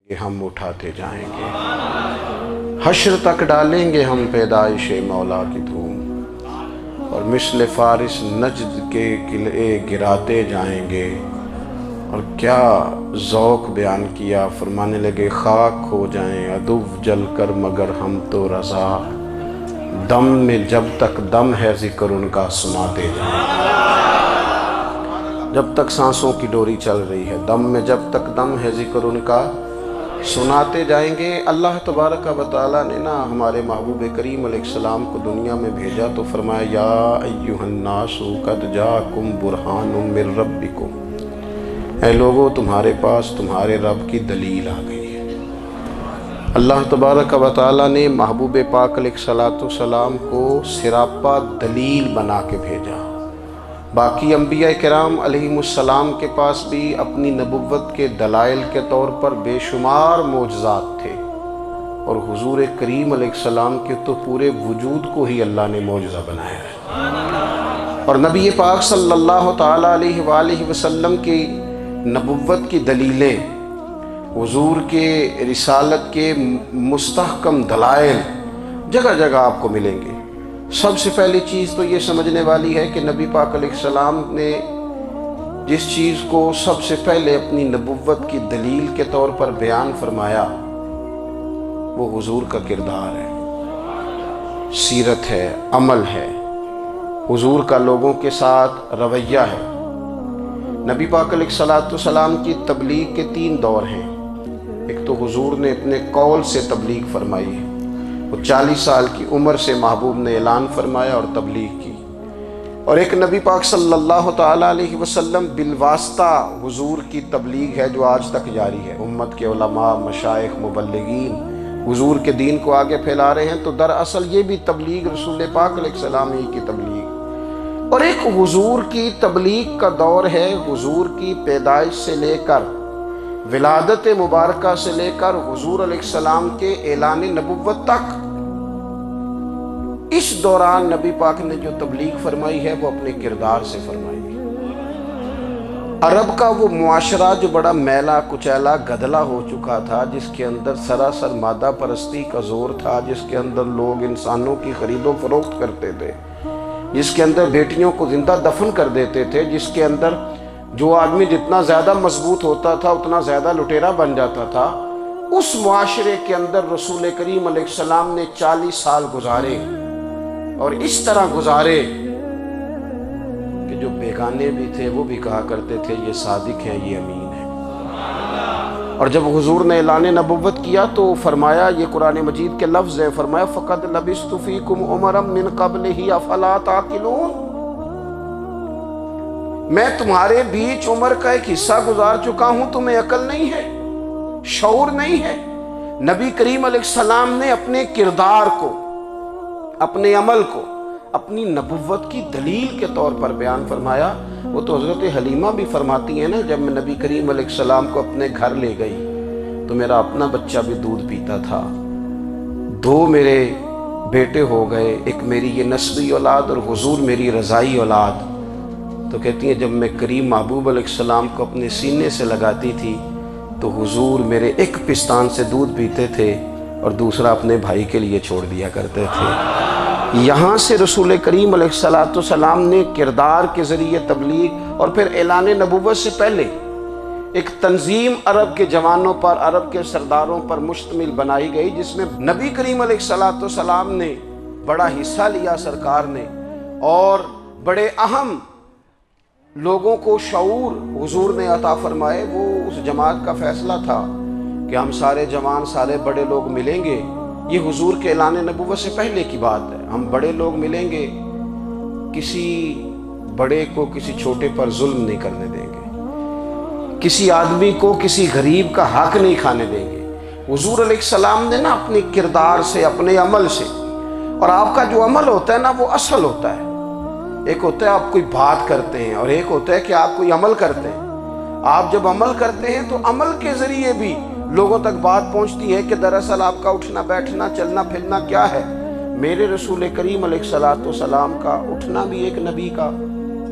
ہم اٹھاتے جائیں گے، حشر تک ڈالیں گے ہم پیدائش مولا کی دھوم، اور مثل فارس نجد کے قلعے گراتے جائیں گے۔ اور کیا ذوق بیان کیا، فرمانے لگے خاک ہو جائیں عدو جل کر مگر ہم تو رضا، دم میں جب تک دم ہے ذکر ان کا سناتے جائیں گے۔ جب تک سانسوں کی ڈوری چل رہی ہے، دم میں جب تک دم ہے ذکر ان کا سناتے جائیں گے۔ اللہ تبارک و تعالیٰ نے ہمارے محبوب کریم علیہ السلام کو دنیا میں بھیجا تو فرمایا یا ایھا الناس قد جاءکم برہان من ربکم، اے لوگو تمہارے پاس تمہارے رب کی دلیل آ گئی ہے۔ اللہ تبارک و تعالیٰ نے محبوب پاک علیہ السلام کو سراپا دلیل بنا کے بھیجا۔ باقی انبیاء کرام علیہم السلام کے پاس بھی اپنی نبوت کے دلائل کے طور پر بے شمار معجزات تھے، اور حضور کریم علیہ السلام کے تو پورے وجود کو ہی اللہ نے معجزہ بنایا ہے۔ اور نبی پاک صلی اللہ تعالیٰ علیہ وآلہ وسلم کی نبوت کی دلیلیں، حضور کے رسالت کے مستحکم دلائل جگہ جگہ آپ کو ملیں گے۔ سب سے پہلی چیز تو یہ سمجھنے والی ہے کہ نبی پاک علیہ السلام نے جس چیز کو سب سے پہلے اپنی نبوت کی دلیل کے طور پر بیان فرمایا وہ حضور کا کردار ہے، سیرت ہے، عمل ہے، حضور کا لوگوں کے ساتھ رویہ ہے۔ نبی پاک علیہ السلام کی تبلیغ کے 3 دور ہیں۔ ایک تو حضور نے اپنے قول سے تبلیغ فرمائی ہے، وہ 40 سال کی عمر سے محبوب نے اعلان فرمایا اور تبلیغ کی۔ اور ایک نبی پاک صلی اللہ تعالیٰ علیہ وسلم بالواسطہ حضور کی تبلیغ ہے جو آج تک جاری ہے۔ امت کے علماء، مشائخ، مبلغین حضور کے دین کو آگے پھیلا رہے ہیں، تو دراصل یہ بھی تبلیغ رسول پاک علیہ السلام ہی کی تبلیغ۔ اور ایک حضور کی تبلیغ کا دور ہے، حضور کی پیدائش سے لے کر ولادت مبارکہ سے لے کر حضور علیہ السلام کے اعلان نبوت تک۔ اس دوران نبی پاک نے جو تبلیغ فرمائی ہے وہ اپنے کردار سے فرمائی ہے۔ عرب کا وہ معاشرہ جو بڑا میلا کچیلا گدلا ہو چکا تھا، جس کے اندر سراسر مادہ پرستی کا زور تھا، جس کے اندر لوگ انسانوں کی خرید و فروخت کرتے تھے، جس کے اندر بیٹیوں کو زندہ دفن کر دیتے تھے، جس کے اندر جو آدمی جتنا زیادہ مضبوط ہوتا تھا اتنا زیادہ لٹیرا بن جاتا تھا، اس معاشرے کے اندر رسول کریم علیہ السلام نے 40 سال گزارے، اور اس طرح گزارے کہ جو بیگانے بھی تھے وہ بھی کہا کرتے تھے یہ صادق ہیں، یہ امین ہیں۔ اور جب حضور نے اعلان نبوت کیا تو فرمایا، یہ قرآن مجید کے لفظ ہیں، فرمایا فَقَدْ لَبِثْتُ فِيكُمْ عُمَرًا مِّن قَبْلِهِ أَفَلَا تَعْقِلُونَ، میں تمہارے بیچ عمر کا ایک حصہ گزار چکا ہوں، تمہیں عقل نہیں ہے، شعور نہیں ہے۔ نبی کریم علیہ السلام نے اپنے کردار کو، اپنے عمل کو اپنی نبوت کی دلیل کے طور پر بیان فرمایا۔ وہ تو حضرت حلیمہ بھی فرماتی ہیں نا، جب میں نبی کریم علیہ السلام کو اپنے گھر لے گئی تو میرا اپنا بچہ بھی دودھ پیتا تھا، 2 میرے بیٹے ہو گئے، ایک میری یہ نسبی اولاد اور حضور میری رضائی اولاد۔ تو کہتی ہیں جب میں کریم محبوب علیہ السلام کو اپنے سینے سے لگاتی تھی تو حضور میرے ایک پستان سے دودھ پیتے تھے اور دوسرا اپنے بھائی کے لیے چھوڑ دیا کرتے تھے۔ یہاں سے رسول کریم علیہ السلام نے کردار کے ذریعے تبلیغ، اور پھر اعلان نبوت سے پہلے ایک تنظیم عرب کے جوانوں پر، عرب کے سرداروں پر مشتمل بنائی گئی، جس میں نبی کریم علیہ السلام نے بڑا حصہ لیا سرکار نے، اور بڑے اہم لوگوں کو شعور حضور نے عطا فرمائے۔ وہ اس جماعت کا فیصلہ تھا کہ ہم سارے جوان، سارے بڑے لوگ ملیں گے، یہ حضور کے اعلان نبوت سے پہلے کی بات ہے، ہم بڑے لوگ ملیں گے، کسی بڑے کو کسی چھوٹے پر ظلم نہیں کرنے دیں گے، کسی آدمی کو کسی غریب کا حق نہیں کھانے دیں گے۔ حضور علیہ السلام نے اپنے کردار سے، اپنے عمل سے، اور آپ کا جو عمل ہوتا ہے وہ اصل ہوتا ہے۔ ایک ہوتا ہے آپ کوئی بات کرتے ہیں، اور ایک ہوتا ہے کہ آپ کوئی عمل کرتے ہیں۔ آپ جب عمل کرتے ہیں تو عمل کے ذریعے بھی لوگوں تک بات پہنچتی ہے کہ دراصل آپ کا اٹھنا بیٹھنا چلنا پھرنا کیا ہے۔ میرے رسول کریم علیہ السلام کا اٹھنا بھی ایک نبی کا،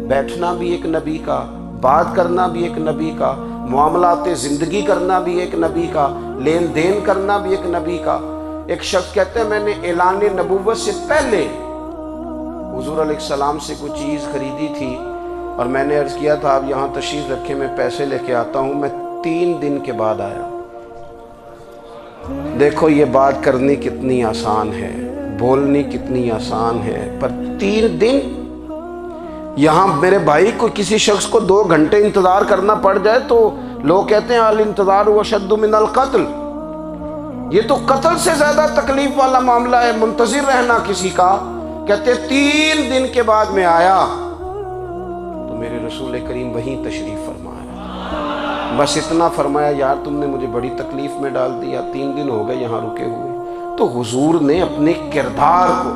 بیٹھنا بھی ایک نبی کا، بات کرنا بھی ایک نبی کا، معاملات زندگی کرنا بھی ایک نبی کا، لین دین کرنا بھی ایک نبی کا۔ ایک شخص کہتے ہیں میں نے اعلان نبوت سے پہلے حضور علیہ السلام سے کوئی چیز خریدی تھی اور میں نے عرض کیا تھا آپ یہاں تشریف رکھے، میں پیسے لے کے آتا ہوں، میں 3 دن کے بعد آیا۔ دیکھو یہ بات کرنی کتنی آسان ہے، بولنی کتنی آسان ہے، پر 3 دن یہاں میرے بھائی کو کسی شخص کو 2 گھنٹے انتظار کرنا پڑ جائے تو لوگ کہتے ہیں الانتظار اشد من القتل، یہ تو قتل سے زیادہ تکلیف والا معاملہ ہے منتظر رہنا کسی کا۔ کہتے 3 دن کے بعد میں آیا تو میرے رسول کریم وہیں تشریف فرمایا، بس اتنا فرمایا یار تم نے مجھے بڑی تکلیف میں ڈال دیا، 3 دن ہو گئے یہاں رکے ہوئے۔ تو حضور نے اپنے کردار کو،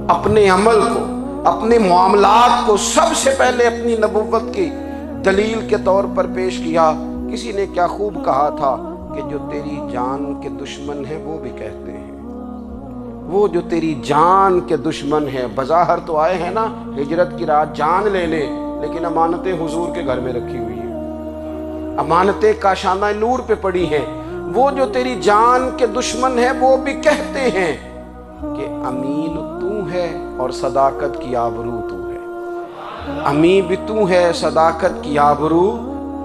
اپنے عمل کو، اپنے معاملات کو سب سے پہلے اپنی نبوت کی دلیل کے طور پر پیش کیا۔ کسی نے کیا خوب کہا تھا کہ جو تیری جان کے دشمن ہیں وہ بھی کہتے ہیں، وہ جو تیری جان کے دشمن ہیں، بظاہر تو آئے ہیں نا ہجرت کی رات جان لینے، لیکن امانتیں حضور کے گھر میں رکھی ہوئی ہیں، امانتیں کاشانہ نور پہ پڑی ہیں۔ وہ جو تیری جان کے دشمن ہیں وہ بھی کہتے ہیں کہ امین تو ہے اور صداقت کی آبرو تو ہے، امین بھی تو ہے، صداقت کی آبرو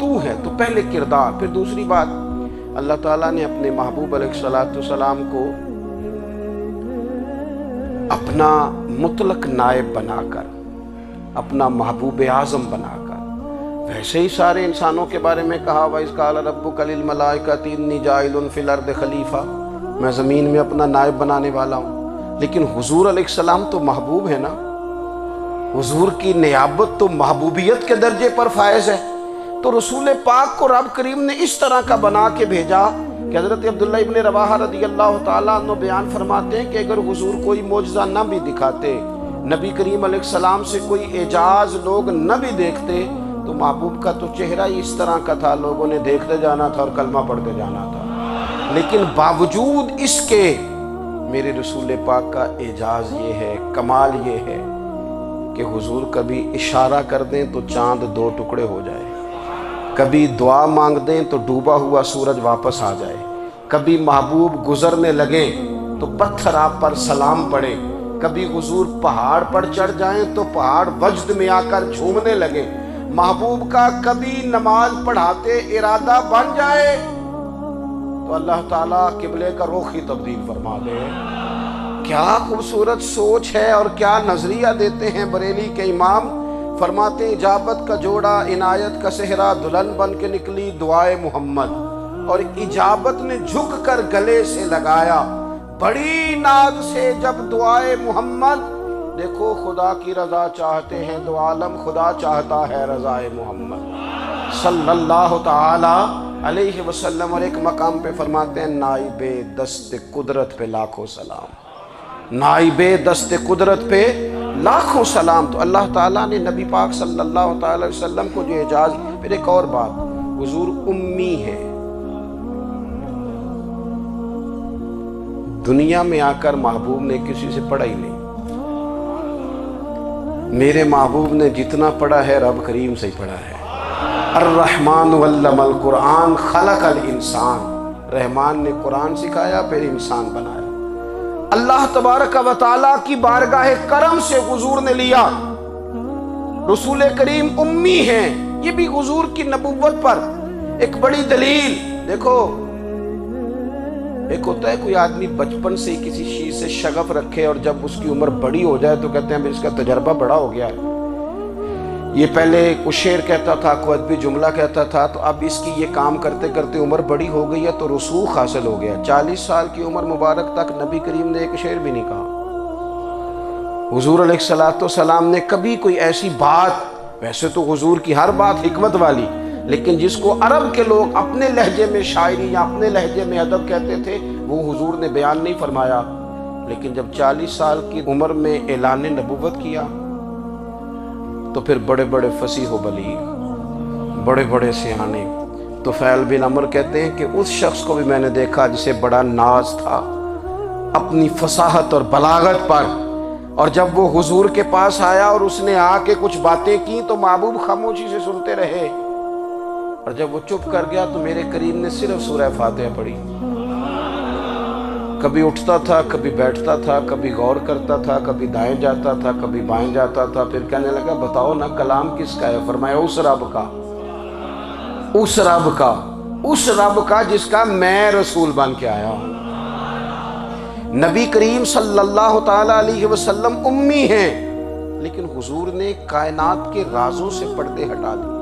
تو ہے۔ تو پہلے کردار، پھر دوسری بات، اللہ تعالیٰ نے اپنے محبوب علیہ السلام کو اپنا مطلق نائب بنا کر، اپنا محبوب اعظم بنا کر، ویسے ہی سارے انسانوں کے بارے میں کہا وَإِذْ قَالَ رَبُّكَ لِلْمَلَائِكَةِ إِنِّي جَاعِلٌ فِي الْأَرْضِ خلیفہ، میں زمین میں اپنا نائب بنانے والا ہوں۔ لیکن حضور علیہ السلام تو محبوب ہے نا، حضور کی نیابت تو محبوبیت کے درجے پر فائز ہے۔ تو رسول پاک کو رب کریم نے اس طرح کا بنا کے بھیجا کہ حضرت عبداللہ ابن رواحہ رضی اللہ تعالیٰ عنہ بیان فرماتے ہیں کہ اگر حضور کوئی معجزہ نہ بھی دکھاتے، نبی کریم علیہ السلام سے کوئی اعجاز لوگ نہ بھی دیکھتے، تو محبوب کا تو چہرہ ہی اس طرح کا تھا، لوگوں نے دیکھتے جانا تھا اور کلمہ پڑھتے جانا تھا۔ لیکن باوجود اس کے میرے رسول پاک کا اعجاز یہ ہے، کمال یہ ہے کہ حضور کبھی اشارہ کر دیں تو چاند 2 ٹکڑے ہو جائے، کبھی دعا مانگ دیں تو ڈوبا ہوا سورج واپس آ جائے، کبھی محبوب گزرنے لگیں تو پتھر آپ پر سلام پڑے، کبھی حضور پہاڑ پر چڑھ جائیں تو پہاڑ وجد میں آ کر جھومنے لگے، محبوب کا کبھی نماز پڑھاتے ارادہ بن جائے تو اللہ تعالیٰ قبلے کا رخ ہی تبدیل فرما دے۔ کیا خوبصورت سوچ ہے اور کیا نظریہ دیتے ہیں بریلی کے امام، فرماتے ہیں اجابت کا جوڑا عنایت کا صحرا دلہن بن کے نکلی دعائے محمد، اور اجابت نے جھک کر گلے سے لگایا بڑی ناز سے جب دعائے محمد۔ دیکھو خدا کی رضا چاہتے ہیں دو عالم، خدا چاہتا ہے رضائے محمد صلی اللہ تعالی علیہ وسلم۔ اور ایک مقام پہ فرماتے ہیں نائب دست قدرت پہ لاکھوں سلام، نائب دست قدرت پہ لاکھوں سلام۔ تو اللہ تعالیٰ نے نبی پاک صلی اللہ تعالی علیہ وسلم کو جو اعجاز۔ پھر ایک اور بات، حضور امی ہے، دنیا میں آ کر محبوب نے کسی سے پڑھا ہی نہیں، میرے محبوب نے جتنا پڑھا ہے رب کریم سے ہی پڑھا ہے۔ الرحمن علم القرآن خلق الانسان، رحمان نے قرآن سکھایا پھر انسان بنایا۔ اللہ تبارک و تعالیٰ کی بارگاہ کرم سے حضور نے لیا، رسول کریم امی ہیں، یہ بھی حضور کی نبوت پر ایک بڑی دلیل۔ دیکھو ایک ہوتا ہے کوئی آدمی بچپن سے کسی چیز سے شغف رکھے اور جب اس کی عمر بڑی ہو جائے تو کہتے ہیں اس کا تجربہ بڑا ہو گیا ہے، یہ پہلے کوئی شعر کہتا تھا، کوئی ادبی جملہ کہتا تھا، تو اب اس کی یہ کام کرتے کرتے عمر بڑی ہو گئی ہے تو رسوخ حاصل ہو گیا۔ 40 سال کی عمر مبارک تک نبی کریم نے ایک شعر بھی نہیں کہا۔ حضور علیہ السلام نے کبھی کوئی ایسی بات، ویسے تو حضور کی ہر بات حکمت والی، لیکن جس کو عرب کے لوگ اپنے لہجے میں شاعری یا اپنے لہجے میں ادب کہتے تھے وہ حضور نے بیان نہیں فرمایا۔ لیکن جب 40 سال کی عمر میں اعلان نبوت کیا تو پھر بڑے بڑے فصیح و بلیغ، بڑے بڑے سیانے طفیل بن عمر کہتے ہیں کہ اس شخص کو بھی میں نے دیکھا جسے بڑا ناز تھا اپنی فصاحت اور بلاغت پر، اور جب وہ حضور کے پاس آیا اور اس نے آ کے کچھ باتیں کی تو محبوب خاموشی سے سنتے رہے۔ اور جب وہ چپ کر گیا تو میرے کریم نے صرف سورہ فاتحہ پڑھی. کبھی اٹھتا تھا، کبھی بیٹھتا تھا، کبھی غور کرتا تھا، کبھی دائیں جاتا تھا، کبھی بائیں جاتا تھا. پھر کہنے لگا بتاؤ نا کلام کس کا ہے؟ فرمایا اس رب کا، اس رب کا، اس رب کا جس کا میں رسول بن کے آیا ہوں. نبی کریم صلی اللہ تعالی علیہ وسلم امی ہیں، لیکن حضور نے کائنات کے رازوں سے پردے ہٹا دیے.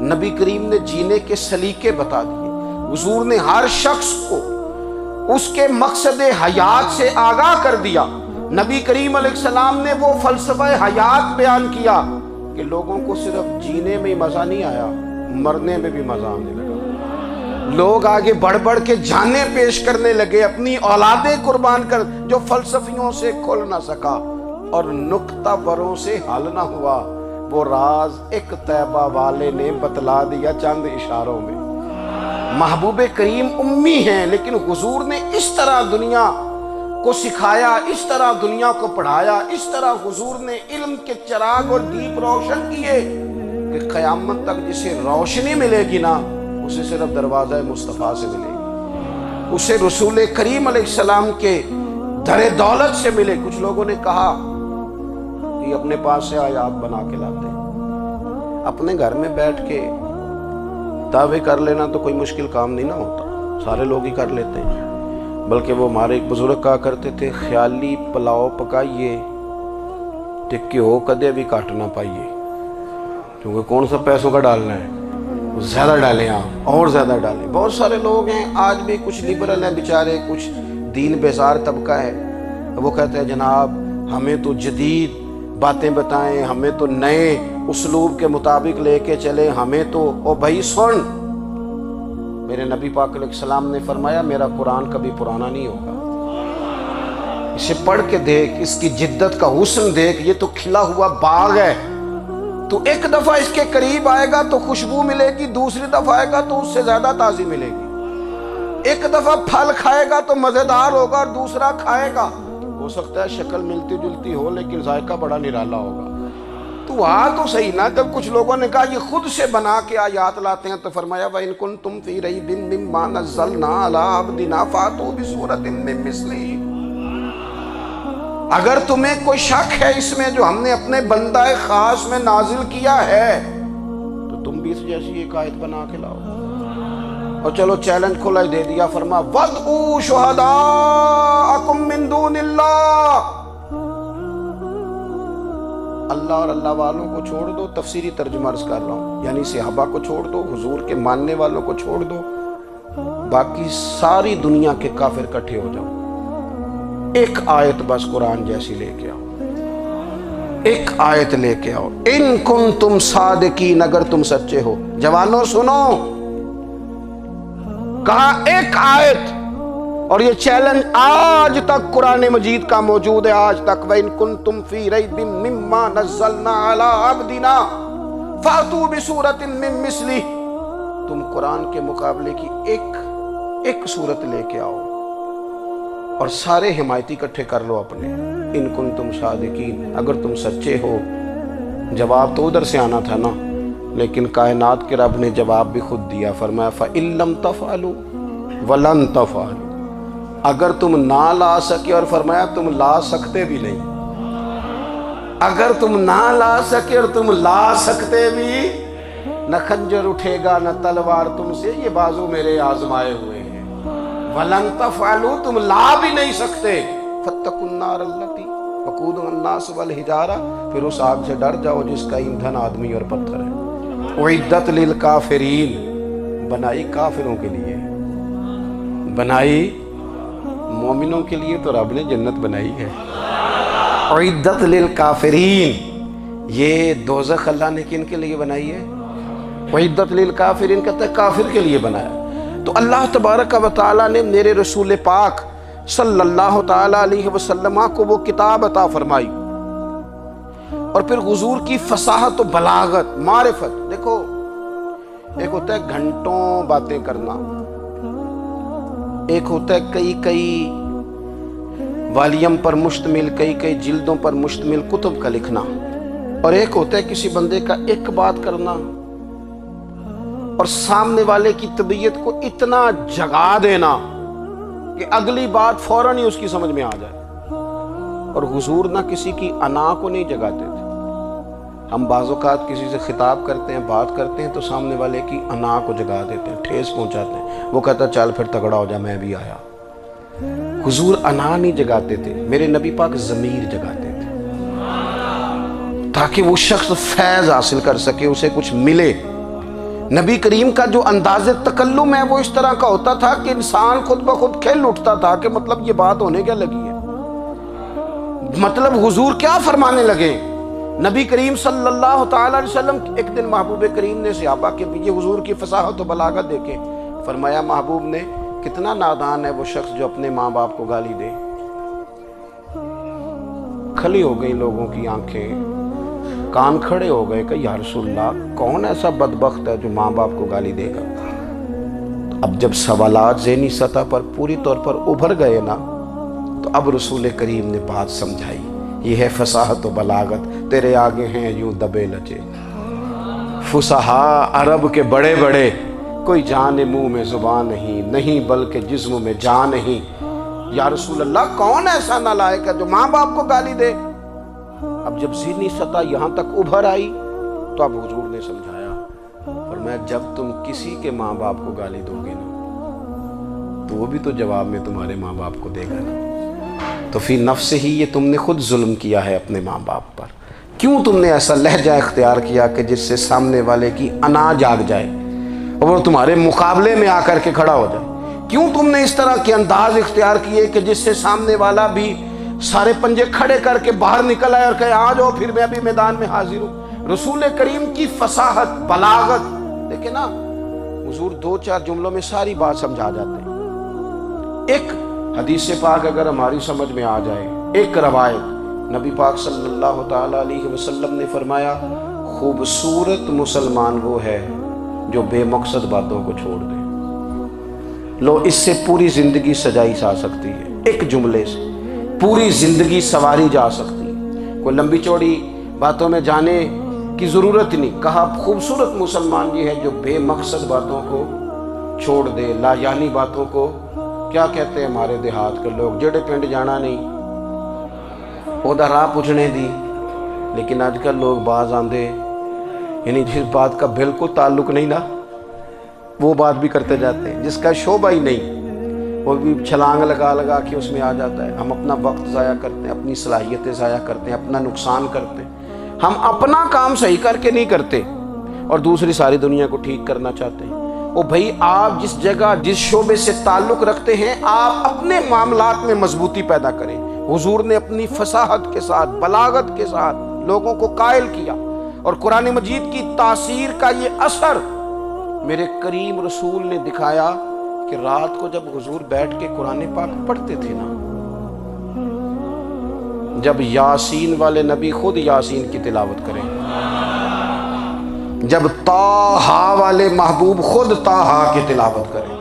نبی کریم نے جینے کے سلیقے بتا دیے. حضور نے ہر شخص کو اس کے مقصد حیات سے آگاہ کر دیا. نبی کریم علیہ السلام نے وہ فلسفہ حیات بیان کیا کہ لوگوں کو صرف جینے میں ہی مزہ نہیں آیا، مرنے میں بھی مزہ آنے لگا. لوگ آگے بڑھ بڑھ کے جانیں پیش کرنے لگے، اپنی اولادیں قربان کر. جو فلسفیوں سے کھل نہ سکا اور نکتہ بروں سے حل نہ ہوا، وہ راز ایک طیبہ والے نے بتلا دیا چند اشاروں میں. محبوب کریم امی ہیں، لیکن حضور نے اس طرح دنیا کو سکھایا، اس طرح دنیا کو پڑھایا، اس طرح حضور نے علم کے چراغ اور دیپ روشن کیے کہ قیامت تک جسے روشنی ملے گی نا، اسے صرف دروازہ مصطفیٰ سے ملے گی، اسے رسول کریم علیہ السلام کے در دولت سے ملے. کچھ لوگوں نے کہا کہ اپنے پاس سے آیات بنا کے لاتے ہیں. اپنے گھر میں بیٹھ کے دعوے کر لینا تو کوئی مشکل کام نہیں نہ ہوتا، سارے لوگ ہی کر لیتے ہیں. بلکہ وہ ہمارے ایک بزرگ کہا کرتے تھے خیالی پلاؤ پکائیے تے گھیو کدے بھی کٹ نہ پائیے، کیونکہ کون سا پیسوں کا ڈالنا ہے، زیادہ ڈالیں آپ اور زیادہ ڈالیں. بہت سارے لوگ ہیں آج بھی، کچھ لبرل ہیں بیچارے، کچھ دین بیزار طبقہ ہے، وہ کہتے ہیں جناب ہمیں تو جدید باتیں بتائیں، ہمیں تو نئے اسلوب کے مطابق لے کے چلیں، ہمیں تو او بھائی سن، میرے نبی پاک علیہ السلام نے فرمایا میرا قرآن کبھی پرانا نہیں ہوگا. اسے پڑھ کے دیکھ، اس کی جدت کا حسن دیکھ، یہ تو کھلا ہوا باغ ہے. تو ایک دفعہ اس کے قریب آئے گا تو خوشبو ملے گی، دوسری دفعہ آئے گا تو اس سے زیادہ تازی ملے گی. ایک دفعہ پھل کھائے گا تو مزیدار ہوگا اور دوسرا کھائے گا ہو سکتا ہے شکل ملتی جلتی ہو لیکن ذائقہ بڑا نرالا ہوگا. تو تو صحیح نا. جب کچھ لوگوں نے کہا یہ خود سے بنا کے آیات لاتے ہیں تو فرمایا وَإِن كُنتُمْ فِي رَيْبٍ مِّمَّا نَزَّلْنَا عَلَىٰ عَبْدِنَا فَأْتُوا بِسُورَةٍ مِّن مِّثْلِهِ. اگر تمہیں کوئی شک ہے اس میں جو ہم نے اپنے بندہ خاص میں نازل کیا ہے تو تم بھی اس جیسی ایک آیت بنا کے لاؤ. اور چلو چیلنج کھلا ہی دے دیا، فرما وَادْعُوا شُهَدَاءَكُم مِّن دُونِ اللَّهِ. اللہ اور اللہ والوں کو چھوڑ دو، تفسیری ترجمہ عرض کر رہا ہوں، یعنی صحابہ کو چھوڑ دو، حضور کے ماننے والوں کو چھوڑ دو، باقی ساری دنیا کے کافر کٹھے ہو جاؤ، ایک آیت بس قرآن جیسی لے کے آؤ، ایک آیت لے کے آؤ. ان کنتم صادقین، اگر تم سچے ہو. جوانوں سنو، کہا ایک آیت. اور یہ چیلنج آج تک قرآن مجید کا موجود ہے، آج تک. وَإِن كُنتُمْ فِي رَيْبٍ مِّمَّا نَزَّلْنَا عَلَىٰ عَبْدِنَا فَأْتُوا بِسُورَةٍ مِّن مِّثْلِهِ. تم قرآن کے مقابلے کی ایک صورت لے کے آؤ اور سارے حمایتی اکٹھے کر لو اپنے. ان کنتم صادقین، اگر تم سچے ہو. جواب تو ادھر سے آنا تھا نا، لیکن کائنات کے رب نے جواب بھی خود دیا. فرمایا فَإِن لَّمْ تَفْعَلُوا وَلَن تَفْعَلُوا. اگر تم نہ لا سکے، اور فرمایا تم لا سکتے بھی نہیں. اگر تم نہ لا سکے اور تم لا سکتے بھی، نہ خنجر اٹھے گا نہ تلوار تم سے، یہ بازو میرے آزمائے ہوئے ہیں. وَلَن تَفْعَلُوا، تم لا بھی نہیں سکتے. فَاتَّقُوا النَّارَ الَّتِي وَقُودُهَا النَّاسُ وَالْحِجَارَةُ، پھر اس آگ سے ڈر جاؤ جس کا ایندھن آدمی اور پتھر ہے. اُعِدَّتْ لِلْكَافِرِينَ، بنائی کافروں کے لیے، بنائی مومنوں کے لیے تو رب نے جنت بنائی ہے. اُعِدَّتْ لِلْكَافِرِينَ، یہ دوزخ اللہ نے کن کے لیے بنائی ہے؟ اُعِدَّتْ لِلْكَافِرِينَ کہتا ہے کافر کے لیے بنایا. تو اللہ تبارک و تعالیٰ نے میرے رسول پاک صلی اللہ تعالیٰ علیہ وسلم کو وہ کتاب عطا فرمائی، اور پھر حضور کی فصاحت و بلاغت، معرفت. دیکھو ایک ہوتا ہے گھنٹوں باتیں کرنا، ایک ہوتا ہے کئی والیم پر مشتمل، کئی جلدوں پر مشتمل کتب کا لکھنا، اور ایک ہوتا ہے کسی بندے کا ایک بات کرنا اور سامنے والے کی طبیعت کو اتنا جگا دینا کہ اگلی بات فوراً ہی اس کی سمجھ میں آ جائے۔ اور حضور نہ کسی کی انا کو نہیں جگاتے تھے۔ ہم بعض اوقات کسی سے خطاب کرتے ہیں، بات کرتے ہیں تو سامنے والے کی انا کو جگا دیتے ہیں، ٹھیس پہنچاتے ہیں، وہ کہتا چل پھر تگڑا ہو جا میں بھی آیا۔ حضور انا نہیں جگاتے تھے، میرے نبی پاک ضمیر جگاتے تھے تاکہ وہ شخص فیض حاصل کر سکے، اسے کچھ ملے۔ نبی کریم کا جو انداز تکلم ہے وہ اس طرح کا ہوتا تھا کہ انسان خود بخود کھل اٹھتا تھا کہ مطلب یہ بات ہونے کیا لگی ہے، مطلب حضور کیا فرمانے لگے۔ نبی کریم صلی اللہ تعالی علیہ وسلم ایک دن محبوب کریم نے صحابہ کے پیچھے حضور کی فصاحت و بلاغت دیکھے، فرمایا محبوب نے کتنا نادان ہے وہ شخص جو اپنے ماں باپ کو گالی دے۔ کھلی ہو گئی لوگوں کی آنکھیں، کان کھڑے ہو گئے کہ یا رسول اللہ کون ایسا بدبخت ہے جو ماں باپ کو گالی دے گا۔ اب جب سوالات ذہنی سطح پر پوری طور پر ابھر گئے نا تو اب رسول کریم نے بات سمجھائی، یہ ہے فصاحت و بلاغت، تیرے آگے ہیں یوں دبے لچے فصحاء عرب کے بڑے بڑے، کوئی جان منہ میں زبان نہیں بلکہ جسم میں جان نہیں۔ یا رسول اللہ کون ایسا نالائق ہے جو ماں باپ کو گالی دے۔ اب جب ذہنی سطح یہاں تک ابھر آئی تو اب حضور نے سمجھایا، فرمایا جب تم کسی کے ماں باپ کو گالی دو گے نا تو وہ بھی تو جواب میں تمہارے ماں باپ کو دے گا نا، تو فی نفس ہی یہ تم نے خود ظلم کیا ہے اپنے ماں باپ پر۔ کیوں تم نے ایسا لہجہ اختیار کیا کہ جس سے سامنے والے کی انا جاگ جائے اور وہ تمہارے مقابلے میں آ کر کے کھڑا ہو جائے؟ کیوں تم نے اس طرح کے انداز اختیار کیے کہ جس سے سامنے والا بھی سارے پنجے کھڑے کر کے باہر نکل آئے اور کہے آ جاؤ پھر میں بھی میدان میں حاضر ہوں۔ رسول کریم کی فصاحت بلاغت دیکھیں نا، حضور دو چار جملوں میں ساری بات سمجھا جاتے ہیں۔ ایک حدیث پاک اگر ہماری سمجھ میں آ جائے، ایک روایت نبی پاک صلی اللہ تعالی علیہ وسلم نے فرمایا خوبصورت مسلمان وہ ہے جو بے مقصد باتوں کو چھوڑ دے۔ لو اس سے پوری زندگی سجائی جا سکتی ہے، ایک جملے سے پوری زندگی سواری جا سکتی ہے، کوئی لمبی چوڑی باتوں میں جانے کی ضرورت نہیں۔ کہا خوبصورت مسلمان یہ ہے جو بے مقصد باتوں کو چھوڑ دے، لا یعنی باتوں کو، کیا کہتے ہیں ہمارے دیہات کے لوگ، جڑے پنڈ جانا نہیں اودا راہ پوچھنے دی۔ لیکن آج کل لوگ باز آندے یعنی جس بات کا بالکل تعلق نہیں نا وہ بات بھی کرتے جاتے ہیں، جس کا شعبہ ہی نہیں وہ بھی چھلانگ لگا کے اس میں آ جاتا ہے۔ ہم اپنا وقت ضائع کرتے ہیں، اپنی صلاحیتیں ضائع کرتے ہیں، اپنا نقصان کرتے ہیں۔ ہم اپنا کام صحیح کر کے نہیں کرتے اور دوسری ساری دنیا کو ٹھیک کرنا چاہتے ہیں۔ او بھائی آپ جس جگہ جس شعبے سے تعلق رکھتے ہیں آپ اپنے معاملات میں مضبوطی پیدا کریں۔ حضور نے اپنی فصاحت کے ساتھ بلاغت کے ساتھ لوگوں کو قائل کیا، اور قرآن مجید کی تاثیر کا یہ اثر میرے کریم رسول نے دکھایا کہ رات کو جب حضور بیٹھ کے قرآن پاک پڑھتے تھے نا، جب یاسین والے نبی خود یاسین کی تلاوت کریں، جب طٰہٰ والے محبوب خود طٰہٰ کی تلاوت کریں،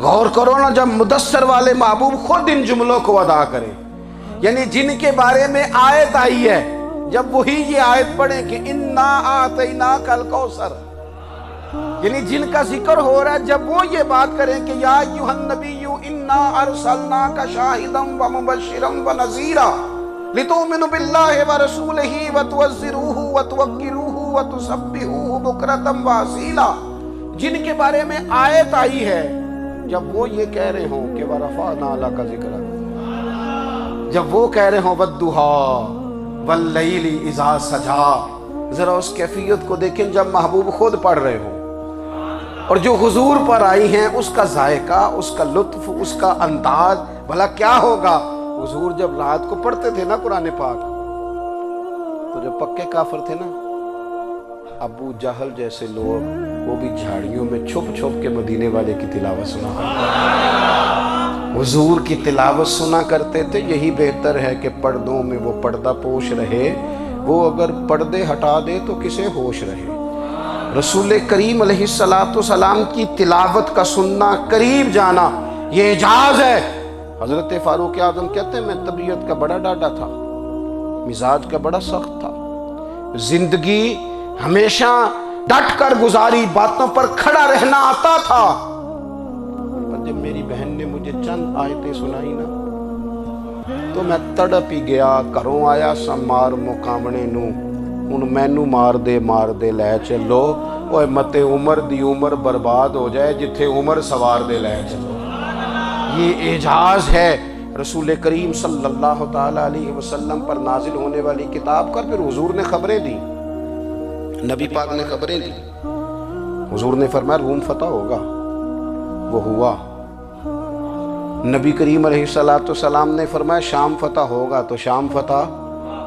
غور کرو نا جب مدثر والے محبوب خود ان جملوں کو ادا کریں، یعنی جن کے بارے میں آیت آئی ہے جب وہی یہ آیت پڑھیں کہ اِنَّا أَعْطَيْنَاكَ الْكَوْثَرَ، یعنی جن کا ذکر ہو رہا ہے جب وہ یہ بات کریں کہ یا ایھا النبی انا ارسلناک شاہدا ومبشرا ونذیرا لتؤمنوا باللہ ورسولہ وتعزروہ وتوقروہ وتسبحوہ بکرۃ واصیلا، جن کے بارے میں آیت آئی ہے جب وہ یہ کہہ رہے ہوں کہ ورفعنا لک ذکرک، جب وہ کہہ رہے ہوں والضحیٰ واللیل اذا سجا، ذرا اس کیفیت کو دیکھیں جب محبوب خود پڑھ رہے ہوں، اور جو حضور پر آئی ہیں اس کا ذائقہ، اس کا لطف، اس کا انداز بھلا کیا ہوگا۔ حضور جب رات کو پڑھتے تھے نا قرآن پاک تو جو پکے کافر تھے نا ابو جہل جیسے لوگ وہ بھی جھاڑیوں میں چھپ چھپ کے مدینے والے کی تلاوت سنا کرتے تھے، حضور کی تلاوت سنا کرتے تھے۔ یہی بہتر ہے کہ پردوں میں وہ پردہ پوش رہے، وہ اگر پردے ہٹا دے تو کسے ہوش رہے۔ رسول کریم علیہ السلام کی تلاوت کا سننا، قریب جانا، یہ اعجاز ہے۔ حضرت فاروق اعظم کہتے ہیں میں طبیعت کا بڑا ڈاڈا تھا، مزاج کا بڑا سخت تھا، زندگی ہمیشہ ڈٹ کر گزاری، باتوں پر کھڑا رہنا آتا تھا، پر جب میری بہن نے مجھے چند آیتیں سنائی نا تو میں تڑپ ہی گیا۔ گھروں آیا سا مار مقامنے نو، ہن مینو مار دے لے چلو، اوے متے عمر دی عمر برباد ہو جائے جتھے عمر سوار دے لے چلو۔ یہ اعجاز ہے رسول کریم صلی اللہ تعالیٰ علیہ وسلم پر نازل ہونے والی کتاب کا۔ پھر حضور نے خبریں دی، نبی پاک نے خبریں دی۔ حضور نے فرمایا روم فتح ہوگا، وہ ہوا۔ نبی کریم علیہ السلام نے فرمایا شام فتح ہوگا، تو شام فتح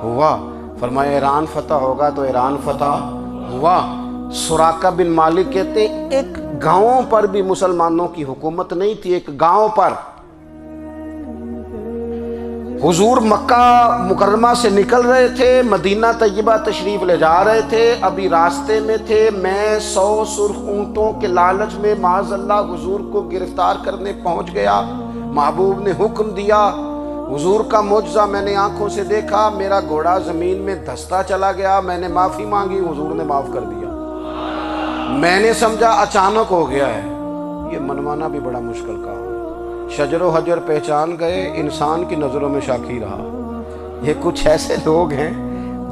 ہوا۔ فرمایا ایران فتح ہوگا، تو ایران فتح ہوا۔ سراقہ بن مالک کہتے ہیں ایک گاؤں پر بھی مسلمانوں کی حکومت نہیں تھی، ایک گاؤں پر۔ حضور مکہ مکرمہ سے نکل رہے تھے، مدینہ طیبہ تشریف لے جا رہے تھے، ابھی راستے میں تھے، میں 100 سرخ اونٹوں کے لالچ میں معاذ اللہ حضور کو گرفتار کرنے پہنچ گیا۔ محبوب نے حکم دیا، حضور کا معجزہ میں نے آنکھوں سے دیکھا، میرا گھوڑا زمین میں دھستا چلا گیا، میں نے معافی مانگی، حضور نے معاف کر دیا۔ میں نے سمجھا اچانک ہو گیا ہے، یہ منوانا بھی بڑا مشکل کام ہے۔ شجر و حجر پہچان گئے، انسان کی نظروں میں شاکی رہا۔ یہ کچھ ایسے لوگ ہیں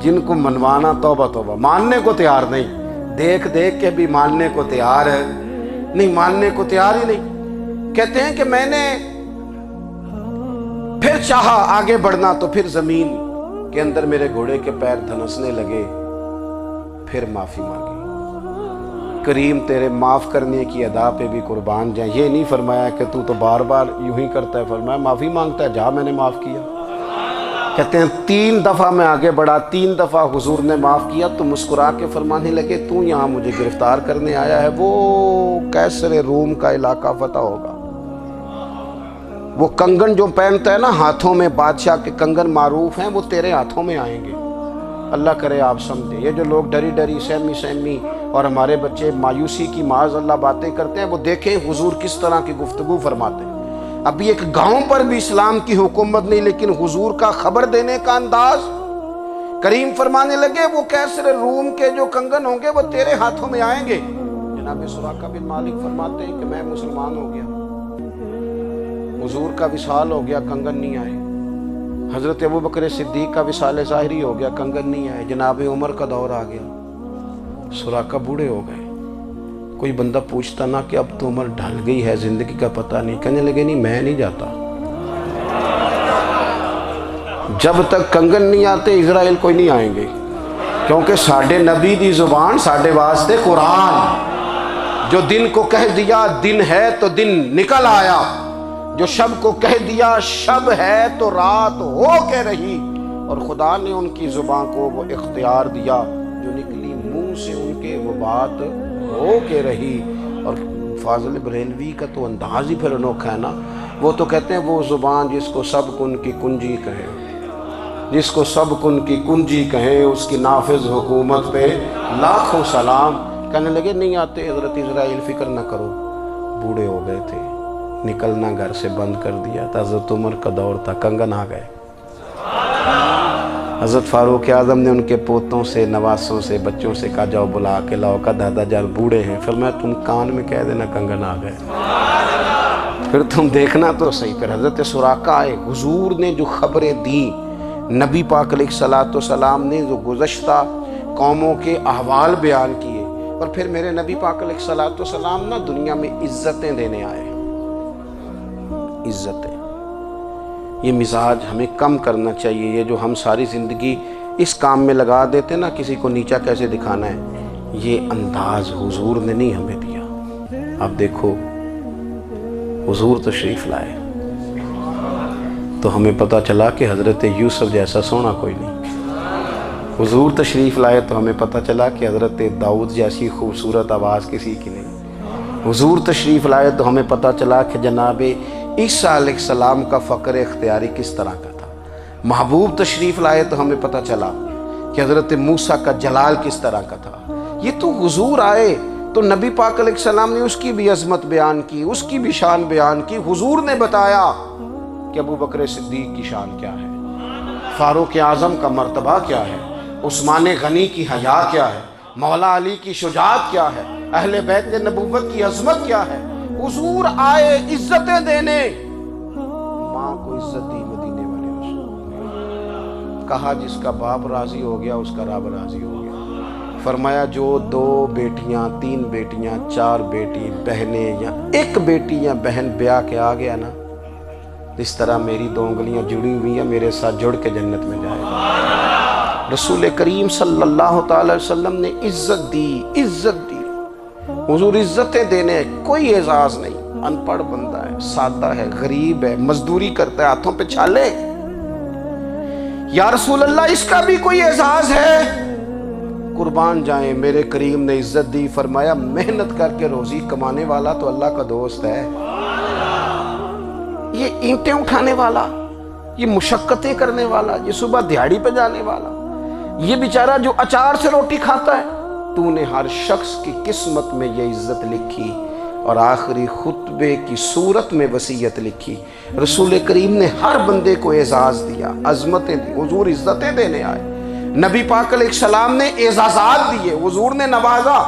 جن کو منوانا توبہ توبہ، ماننے کو تیار نہیں، دیکھ دیکھ کے بھی ماننے کو تیار ہے نہیں، ماننے کو تیار ہی نہیں۔ کہتے ہیں کہ میں نے پھر چاہا آگے بڑھنا تو پھر زمین کے اندر میرے گھوڑے کے پیر دھنسنے لگے، پھر معافی مانگی۔ کریم تیرے معاف کرنے کی ادا پہ بھی قربان جائیں۔ یہ نہیں فرمایا کہ تو بار بار یوں ہی کرتا ہے، فرمایا معافی مانگتا ہے، جا میں نے معاف کیا۔ کہتے ہیں 3 دفعہ میں آگے بڑھا، 3 دفعہ حضور نے معاف کیا تو مسکرا کے فرمانے لگے تو یہاں مجھے گرفتار کرنے آیا ہے، وہ کیسر روم کا علاقہ فتح ہوگا۔ وہ کنگن جو پہنتا ہے نا ہاتھوں میں، بادشاہ کے کنگن معروف ہیں، وہ تیرے ہاتھوں میں آئیں گے۔ اللہ کرے آپ سمجھیں، یہ جو لوگ ڈری ڈری سہمی اور ہمارے بچے مایوسی کی معاذ اللہ باتیں کرتے ہیں، وہ دیکھیں حضور کس طرح کی گفتگو فرماتے ہیں۔ ابھی ایک گاؤں پر بھی اسلام کی حکومت نہیں، لیکن حضور کا خبر دینے کا انداز۔ کریم فرمانے لگے وہ کیسر روم کے جو کنگن ہوں گے وہ تیرے ہاتھوں میں آئیں گے۔ جناب سراقہ بن مالک فرماتے ہیں کہ میں مسلمان ہو گیا، حضور کا وصال ہو گیا، کنگن نہیں آئے۔ حضرت ابوبکر صدیق کا وصال ظاہری ہو گیا، کنگن نہیں آئے۔ جناب عمر کا دور آ گیا، سراقہ بوڑھے ہو گئے۔ کوئی بندہ پوچھتا نا کہ اب تو عمر ڈھل گئی ہے، زندگی کا پتہ نہیں، کہنے لگے نہیں میں نہیں جاتا، جب تک کنگن نہیں آتے اسرائیل کوئی نہیں آئیں گے، کیونکہ ساڈے نبی دی زبان ساڈے واسطے قرآن۔ جو دن کو کہہ دیا دن ہے تو دن نکل آیا، جو شب کو کہہ دیا شب ہے تو رات ہو کے رہی، اور خدا نے ان کی زبان کو وہ اختیار دیا، جو نکلی منہ سے ان کے وہ بات ہو کے رہی۔ اور فاضل بریلوی کا تو انداز ہی پھر انوکھا ہے نا، وہ تو کہتے ہیں وہ زبان جس کو سب کن کی کنجی کہیں، جس کو سب کن کی کنجی کہیں، اس کی نافذ حکومت پہ لاکھوں سلام۔ کہنے لگے نہیں آتے حضرت اسرائیل، فکر نہ کرو، بوڑھے ہو گئے تھے، نکلنا گھر سے بند کر دیا تھا، حضرت عمر کا دور تھا، کنگن آ گئے۔ حضرت فاروق اعظم نے ان کے پوتوں سے، نواسوں سے، بچوں سے کہا جاؤ بلا کے لاؤ، کا دادا جان بوڑھے ہیں، پھر میں تم کان میں کہہ دینا کنگن آ گئے، پھر تم دیکھنا تو صحیح۔ پھر حضرت سراقہ آئے، حضور نے جو خبریں دی، نبی پاک علیہ السلام نے جو گزشتہ قوموں کے احوال بیان کیے، اور پھر میرے نبی پاک علیہ السلام نا دنیا میں عزتیں دینے آئے، عزتیں۔ یہ مزاج ہمیں کم کرنا چاہیے، یہ جو ہم ساری زندگی اس کام میں لگا دیتے نا کسی کو نیچا کیسے دکھانا ہے، یہ انداز حضور نے نہیں ہمیں دیا۔ اب دیکھو حضور تشریف لائے تو ہمیں پتہ چلا کہ حضرت یوسف جیسا سونا کوئی نہیں، حضور تشریف لائے تو ہمیں پتہ چلا کہ حضرت داؤد جیسی خوبصورت آواز کسی کی نہیں، حضور تشریف لائے تو ہمیں پتہ چلا کہ جناب عیسیٰ علیہ السلام کا فقر اختیاری کس طرح کا تھا، محبوب تشریف لائے تو ہمیں پتہ چلا کہ حضرت موسیٰ کا جلال کس طرح کا تھا۔ یہ تو حضور آئے تو نبی پاک علیہ السلام نے اس کی بھی عظمت بیان کی، اس کی بھی شان بیان کی، حضور نے بتایا کہ ابوبکر صدیق کی شان کیا ہے، فاروق اعظم کا مرتبہ کیا ہے، عثمان غنی کی حیا کیا ہے، مولا علی کی شجاعت کیا ہے، اہل بیت نبوت کی عظمت کیا ہے۔ حضور آئے عزتیں دینے، ماں کو عزت دی مدینے والے رسول، کہا جس کا باپ راضی ہو گیا اس کا رب راضی ہو گیا۔ فرمایا جو 2 بیٹیاں 3 بیٹیاں 4 بیٹی بہنیں یا 1 بیٹی یا بہن بیاہ کے آ گیا نا، اس طرح میری 2 انگلیاں جڑی ہوئی ہیں، میرے ساتھ جڑ کے جنت میں جائے گا۔ رسول کریم صلی اللہ تعالی وسلم نے عزت دی، عزت دی۔ حضور عزتیں دینے، کوئی اعزاز نہیں، ان پڑھ بندہ ہے، سادہ ہے، غریب ہے، مزدوری کرتا ہے، ہاتھوں پہ چھالے، یا رسول اللہ اس کا بھی کوئی اعزاز ہے؟ قربان جائیں، میرے کریم نے عزت دی، فرمایا محنت کر کے روزی کمانے والا تو اللہ کا دوست ہے۔ یہ اینٹیں اٹھانے والا، یہ مشقتیں کرنے والا، یہ صبح دیہڑی پہ جانے والا، یہ بیچارہ جو اچار سے روٹی کھاتا ہے، تو نے ہر شخص کی قسمت میں یہ عزت لکھی اور آخری خطبے کی صورت میں وصیت لکھی۔ رسول کریم نے ہر بندے کو اعزاز دیا، عظمتیں دی۔ حضور عزتیں دینے آئے، نبی پاک علیہ السلام نے اعزازات دیے، حضور نے نوازا۔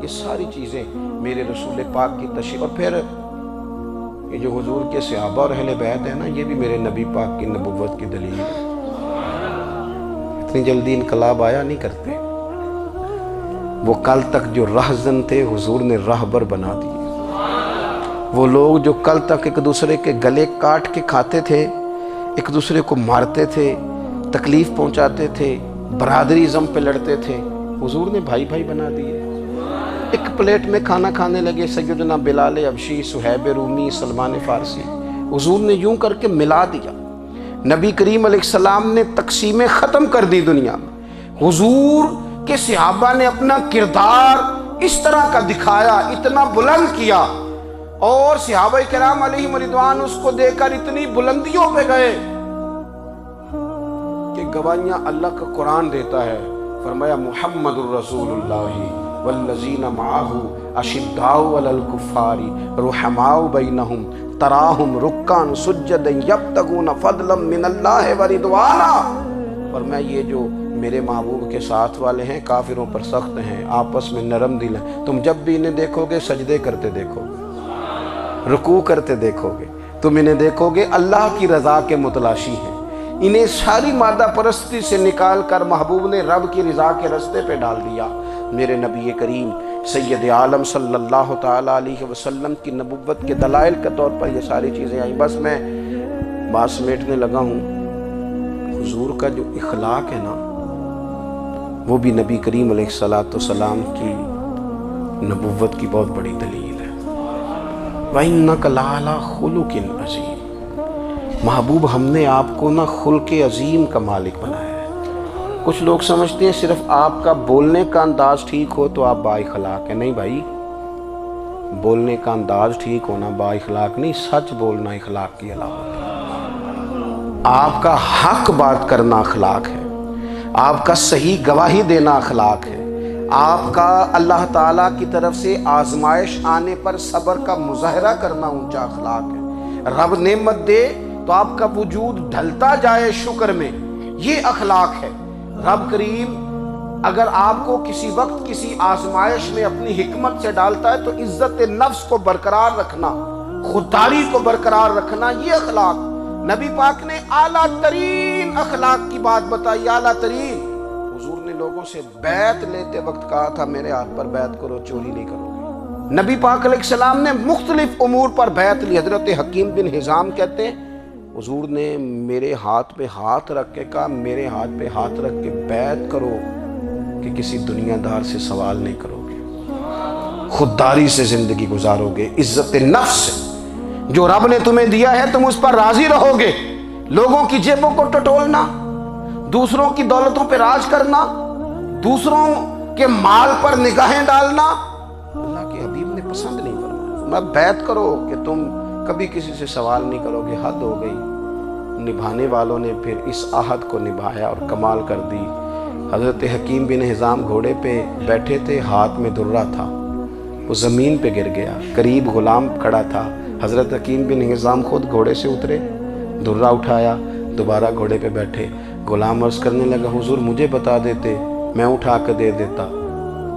یہ ساری چیزیں میرے رسول پاک کی تشریف، اور پھر یہ جو حضور کے صحابہ اور اہل بیت ہیں نا، یہ بھی میرے نبی پاک کی نبوت کی دلیل ہے۔ اتنی جلدی انقلاب آیا نہیں کرتے، وہ کل تک جو رہزن تھے حضور نے راہبر بنا دیے۔ وہ لوگ جو کل تک ایک دوسرے کے گلے کاٹ کے کھاتے تھے، ایک دوسرے کو مارتے تھے، تکلیف پہنچاتے تھے، برادریزم پہ لڑتے تھے، حضور نے بھائی بھائی بنا دیے۔ ایک پلیٹ میں کھانا کھانے لگے، سیدنا بلال حبشی، صہیب رومی، سلمان فارسی، حضور نے یوں کر کے ملا دیا۔ نبی کریم علیہ السلام نے تقسیمیں ختم کر دی دنیا میں۔ حضور کہ صحابہ نے اپنا کردار اس طرح کا دکھایا، اتنا بلند کیا، اور صحابہ کرام علیہم رضوان اس کو دیکھ کر اتنی بلندیوں پہ گئے کہ گواہیاں اللہ کا قرآن دیتا ہے۔ فرمایا محمد الرسول اللہ والذین معہ اشداء علی الکفار رحماء بینہم تراہم رکعا سجدا یبتغون فضلا من اللہ ورضوانا۔ فرمایا یہ جو میرے محبوب کے ساتھ والے ہیں کافروں پر سخت ہیں، آپس میں نرم دل ہیں، تم جب بھی انہیں دیکھو گے سجدے کرتے دیکھو گے، رکوع کرتے دیکھو گے، تم انہیں دیکھو گے اللہ کی رضا کے متلاشی ہیں۔ انہیں ساری مادہ پرستی سے نکال کر محبوب نے رب کی رضا کے رستے پہ ڈال دیا۔ میرے نبی کریم سید عالم صلی اللہ تعالیٰ علیہ وسلم کی نبوت کے دلائل کے طور پر یہ ساری چیزیں آئیں۔ بس میں بات سمیٹنے لگا ہوں۔ حضور کا جو اخلاق ہے نا، وہ بھی نبی کریم علیہ السلام کی نبوت کی بہت بڑی دلیل ہے۔ وَإِنَّكَ لَعَلَىٰ خُلُقٍ عَظِيمٍ۔ محبوب ہم نے آپ کو نا خلق عظیم کا مالک بنایا ہے۔ کچھ لوگ سمجھتے ہیں صرف آپ کا بولنے کا انداز ٹھیک ہو تو آپ با اخلاق ہیں۔ نہیں بھائی، بولنے کا انداز ٹھیک ہونا با اخلاق نہیں، سچ بولنا اخلاق کی علامت ہے۔ آپ کا حق بات کرنا اخلاق ہے، آپ کا صحیح گواہی دینا اخلاق ہے، آپ کا اللہ تعالیٰ کی طرف سے آزمائش آنے پر صبر کا مظاہرہ کرنا اونچا اخلاق ہے۔ رب نعمت دے تو آپ کا وجود ڈھلتا جائے شکر میں، یہ اخلاق ہے۔ رب کریم اگر آپ کو کسی وقت کسی آزمائش میں اپنی حکمت سے ڈالتا ہے تو عزت نفس کو برقرار رکھنا، خودداری کو برقرار رکھنا، یہ اخلاق۔ نبی پاک نے اعلیٰ ترین اخلاق کی بات بتائی، اعلیٰ ترین۔ حضور نے لوگوں سے بیعت لیتے وقت کہا تھا میرے ہاتھ پر بیعت کرو، چوری نہیں کرو گے۔ نبی پاک علیہ السلام نے مختلف امور پر بیعت لی۔ حضرت حکیم بن حزام کہتے ہیں حضور نے میرے ہاتھ پہ ہاتھ رکھ کے کہا میرے ہاتھ پہ ہاتھ رکھ کے بیعت کرو کہ کسی دنیا دار سے سوال نہیں کرو گے، خودداری سے زندگی گزارو گے، عزت نفس سے جو رب نے تمہیں دیا ہے تم اس پر راضی رہو گے۔ لوگوں کی جیبوں کو ٹٹولنا، دوسروں کی دولتوں پہ راج کرنا، دوسروں کے مال پر نگاہیں ڈالنا اللہ کے حبیب نے پسند نہیں فرمایا۔ بیعت کرو کہ تم کبھی کسی سے سوال نہیں کرو گے۔ حد ہو گئی۔ نبھانے والوں نے پھر اس عہد کو نبھایا اور کمال کر دی۔ حضرت حکیم بن حزام گھوڑے پہ بیٹھے تھے، ہاتھ میں درہ تھا، وہ زمین پہ گر گیا، قریب غلام کھڑا تھا۔ حضرت حکیم بن حزام خود گھوڑے سے اترے، درہ اٹھایا، دوبارہ گھوڑے پہ بیٹھے۔ غلام عرض کرنے لگا حضور مجھے بتا دیتے، میں اٹھا کے دے دیتا۔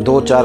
2, 4,